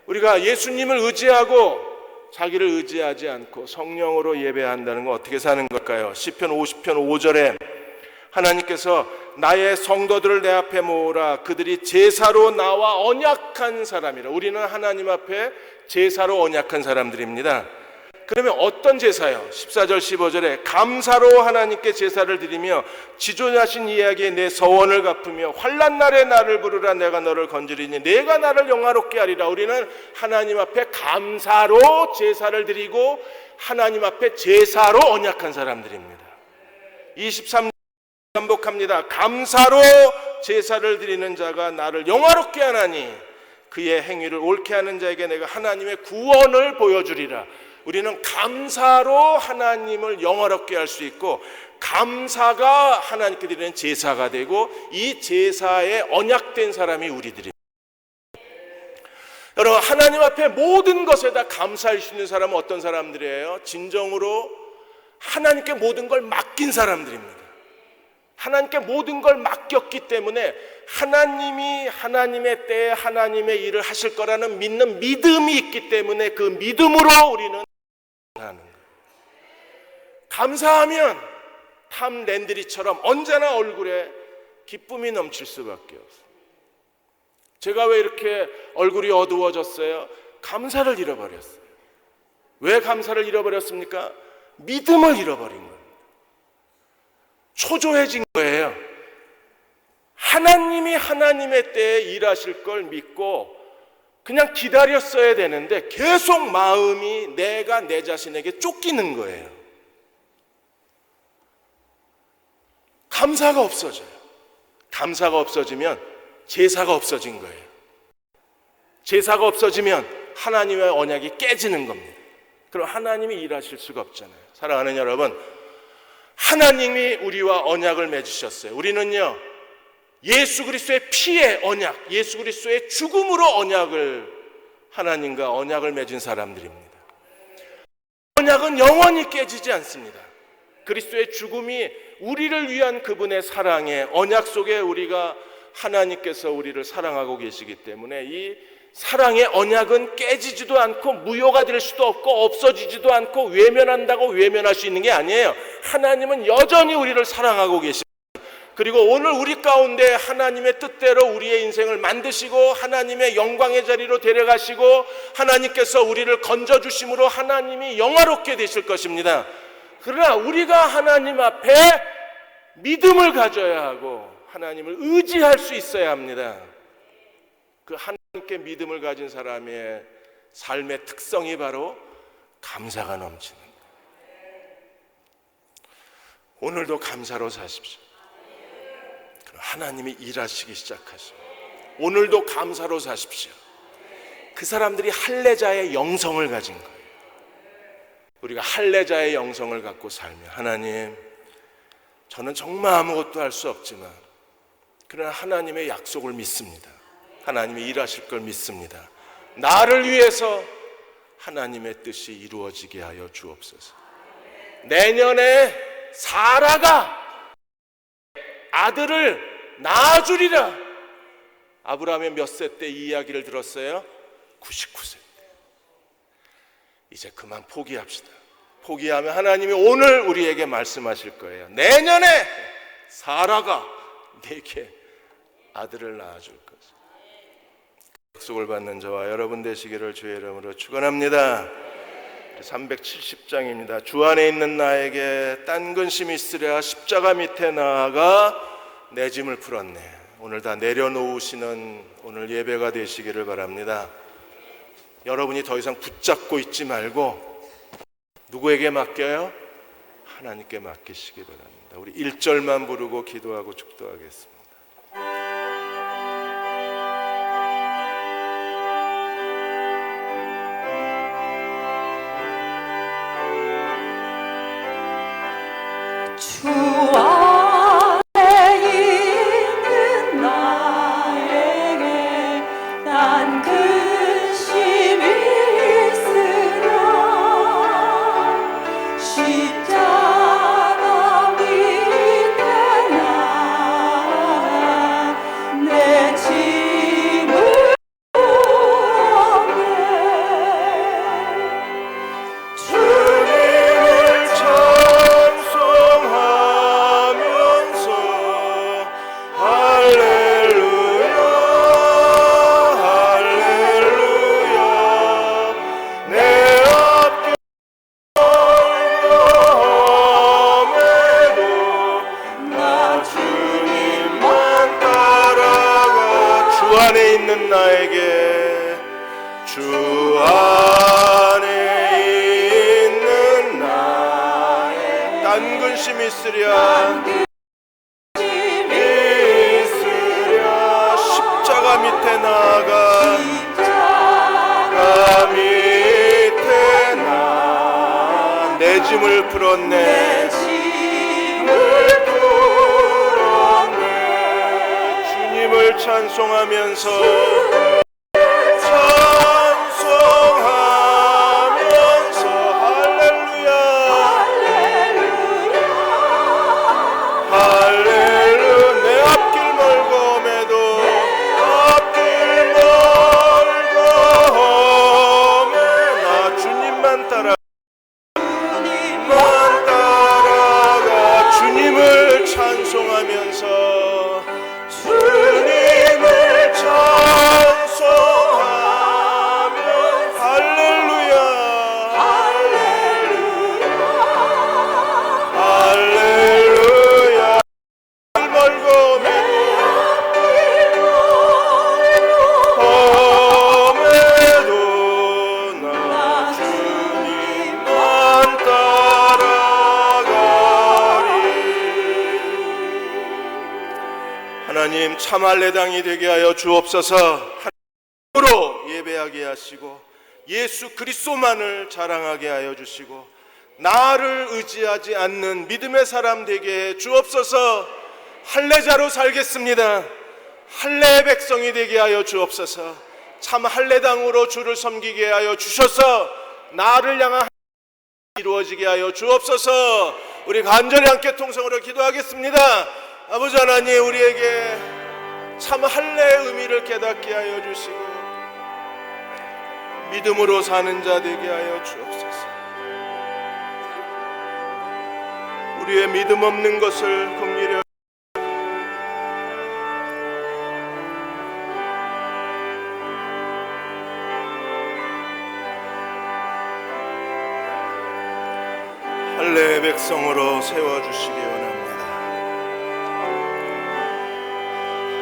우리가 예수님을 의지하고 자기를 의지하지 않고 성령으로 예배한다는 건 어떻게 사는 걸까요? 시편 50편 5절에 하나님께서 나의 성도들을 내 앞에 모으라. 그들이 제사로 나와 언약한 사람이라. 우리는 하나님 앞에 제사로 언약한 사람들입니다. 그러면 어떤 제사요? 14절 15절에 감사로 하나님께 제사를 드리며 지존하신 이야기에 내 서원을 갚으며 환난 날에 나를 부르라. 내가 너를 건지리니 내가 나를 영화롭게 하리라. 우리는 하나님 앞에 감사로 제사를 드리고 하나님 앞에 제사로 언약한 사람들입니다. 23절 반복합니다. 감사로 제사를 드리는 자가 나를 영화롭게 하나니 그의 행위를 옳게 하는 자에게 내가 하나님의 구원을 보여주리라. 우리는 감사로 하나님을 영화롭게 할 수 있고 감사가 하나님께 드리는 제사가 되고 이 제사에 언약된 사람이 우리들입니다. 여러분, 하나님 앞에 모든 것에다 감사할 수 있는 사람은 어떤 사람들이에요? 진정으로 하나님께 모든 걸 맡긴 사람들입니다. 하나님께 모든 걸 맡겼기 때문에 하나님이 하나님의 때에 하나님의 일을 하실 거라는 믿는 믿음이 있기 때문에 그 믿음으로 우리는 하는 거예요. 감사하면 탐 랜드리처럼 언제나 얼굴에 기쁨이 넘칠 수밖에 없어요. 제가 왜 이렇게 얼굴이 어두워졌어요? 감사를 잃어버렸어요. 왜 감사를 잃어버렸습니까? 믿음을 잃어버린 겁니다. 초조해진 거예요. 하나님이 하나님의 때에 일하실 걸 믿고 그냥 기다렸어야 되는데 계속 마음이 내가 내 자신에게 쫓기는 거예요. 감사가 없어져요. 감사가 없어지면 제사가 없어진 거예요. 제사가 없어지면 하나님의 언약이 깨지는 겁니다. 그럼 하나님이 일하실 수가 없잖아요. 사랑하는 여러분, 하나님이 우리와 언약을 맺으셨어요. 우리는요, 예수 그리스도의 피의 언약, 예수 그리스도의 죽음으로 하나님과 언약을 맺은 사람들입니다. 언약은 영원히 깨지지 않습니다. 그리스도의 죽음이 우리를 위한 그분의 사랑의 언약 속에 우리가 하나님께서 우리를 사랑하고 계시기 때문에 이 사랑의 언약은 깨지지도 않고 무효가 될 수도 없고 없어지지도 않고 외면한다고 외면할 수 있는 게 아니에요. 하나님은 여전히 우리를 사랑하고 계십니다. 그리고 오늘 우리 가운데 하나님의 뜻대로 우리의 인생을 만드시고 하나님의 영광의 자리로 데려가시고 하나님께서 우리를 건져주심으로 하나님이 영화롭게 되실 것입니다. 그러나 우리가 하나님 앞에 믿음을 가져야 하고 하나님을 의지할 수 있어야 합니다. 그 하나님께 믿음을 가진 사람의 삶의 특성이 바로 감사가 넘치는 거예요. 오늘도 감사로 사십시오. 그럼 하나님이 일하시기 시작하십니다. 오늘도 감사로 사십시오. 그 사람들이 할례자의 영성을 가진 거예요. 우리가 할례자의 영성을 갖고 살면 하나님, 저는 정말 아무것도 할 수 없지만 그러나 하나님의 약속을 믿습니다. 하나님이 일하실 걸 믿습니다. 나를 위해서 하나님의 뜻이 이루어지게 하여 주옵소서. 내년에 사라가 아들을 낳아주리라. 아브라함의 몇 세 때 이 이야기를 들었어요? 99세 때. 이제 그만 포기합시다. 포기하면 하나님이 오늘 우리에게 말씀하실 거예요. 내년에 사라가 내게 아들을 낳아줄 것이다. 약속을 받는 저와 여러분 되시기를 주의 이름으로 축원합니다. 370장입니다. 주 안에 있는 나에게 딴 근심이 있으랴 십자가 밑에 나아가 내 짐을 풀었네. 오늘 다 내려놓으시는 오늘 예배가 되시기를 바랍니다. 여러분이 더 이상 붙잡고 있지 말고 누구에게 맡겨요? 하나님께 맡기시기 바랍니다. 우리 1절만 부르고 기도하고 축도하겠습니다. 주 안에 있는 나에게 난 근심이 있으랴 십자가 밑에 나아가 내 짐을 풀었네. 주님을 찬송하면서 할렐루야 할렐루야 내 앞길 험해도 나 주님만 따라가. 주 안에 있는 나에게 주 안에 있는 나의 딴 근심이 있으랴 십자가 밑에 나아가 내 짐을 풀었네. 찬송하면서 할렐루야 할렐루야 내 앞길 멀고 매도 앞길 멀고 매 나 주님만 따라가 주님을 찬송하면서 주님을 찬송하며 할렐루야 할렐루야 멀고 매도 나 주님만 따라가리. 하나님 참 할례당이 되게 하여 주옵소서. 하나님으로 예배하게 하시고 예수 그리스도만을 자랑하게 하여 주시고 나를 의지하지 않는 믿음의 사람 되게 해 주옵소서. 할례자로 살겠습니다. 할례의 백성이 되게 하여 주옵소서. 참 할례당으로 주를 섬기게 하여 주셔서 나를 향한 이루어지게 하여 주옵소서. 우리 간절히 함께 통성으로 기도하겠습니다. 아버지 하나님, 우리에게 참 할례의 의미를 깨닫게 하여 주시고 믿음으로 사는 자 되게 하여 주옵소서. 우리의 믿음 없는 것을 긍휼히 할례의 백성으로 세워주시기 원합니다.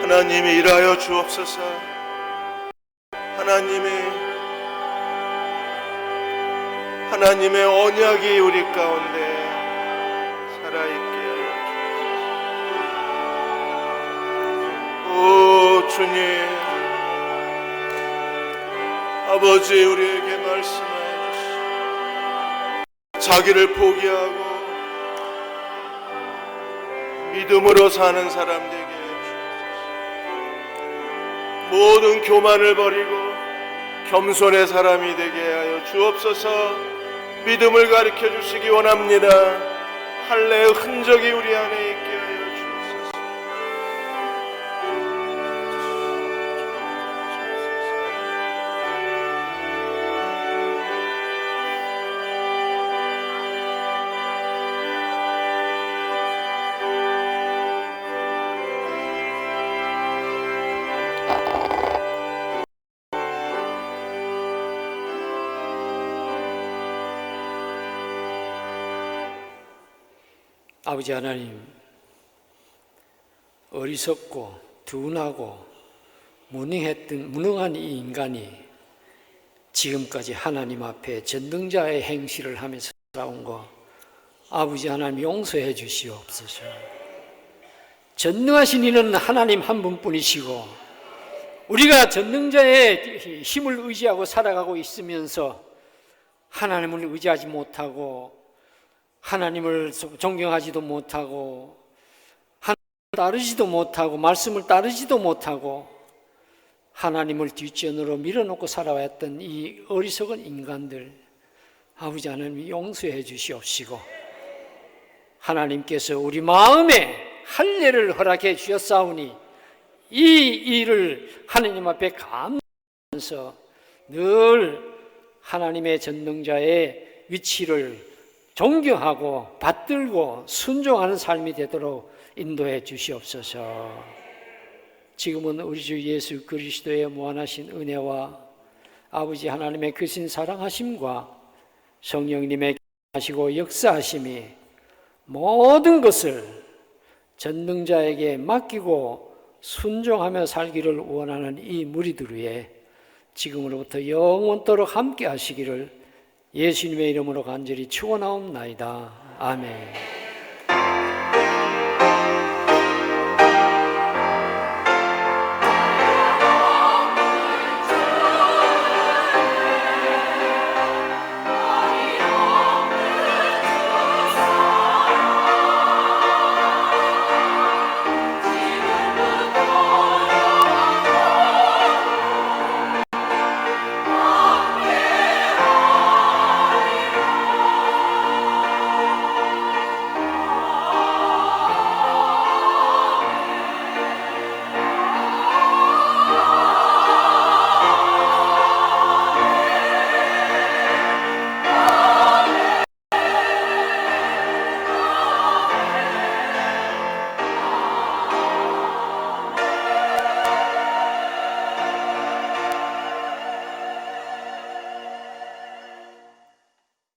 하나님이 일하여 주옵소서. 하나님의 언약이 우리 가운데 살아있게 하여 주옵소서. 오 주님, 아버지 우리에게 말씀하여 주시오. 자기를 포기하고 믿음으로 사는 사람 되게 해 주옵소서. 모든 교만을 버리고 겸손의 사람이 되게 하여 주옵소서. 믿음을 가르쳐 주시기 원합니다. 할례의 흔적이 우리 안에 있게 하여 주옵소서. 아버지 하나님, 어리석고 둔하고 무능한 이 인간이 지금까지 하나님 앞에 전능자의 행실을 하면서 살아온 거 아버지 하나님 용서해 주시옵소서. 전능하신 이는 하나님 한 분뿐이시고 우리가 전능자의 힘을 의지하고 살아가고 있으면서 하나님을 의지하지 못하고 하나님을 존경하지도 못하고 하나님을 따르지도 못하고 말씀을 따르지도 못하고 하나님을 뒷전으로 밀어놓고 살아왔던 이 어리석은 인간들 아버지 하나님이 용서해 주시옵시고 하나님께서 우리 마음에 할례를 허락해 주셨사오니 이 일을 하나님 앞에 감사하면서 늘 하나님의 전능자의 위치를 존경하고 받들고 순종하는 삶이 되도록 인도해 주시옵소서. 지금은 우리 주 예수 그리스도의 무한하신 은혜와 아버지 하나님의 크신 사랑하심과 성령님의 하시고 역사하심이 모든 것을 전능자에게 맡기고 순종하며 살기를 원하는 이 무리들 위해 지금으로부터 영원토록 함께 하시기를 예수님의 이름으로 간절히 축원하옵나이다. 아멘.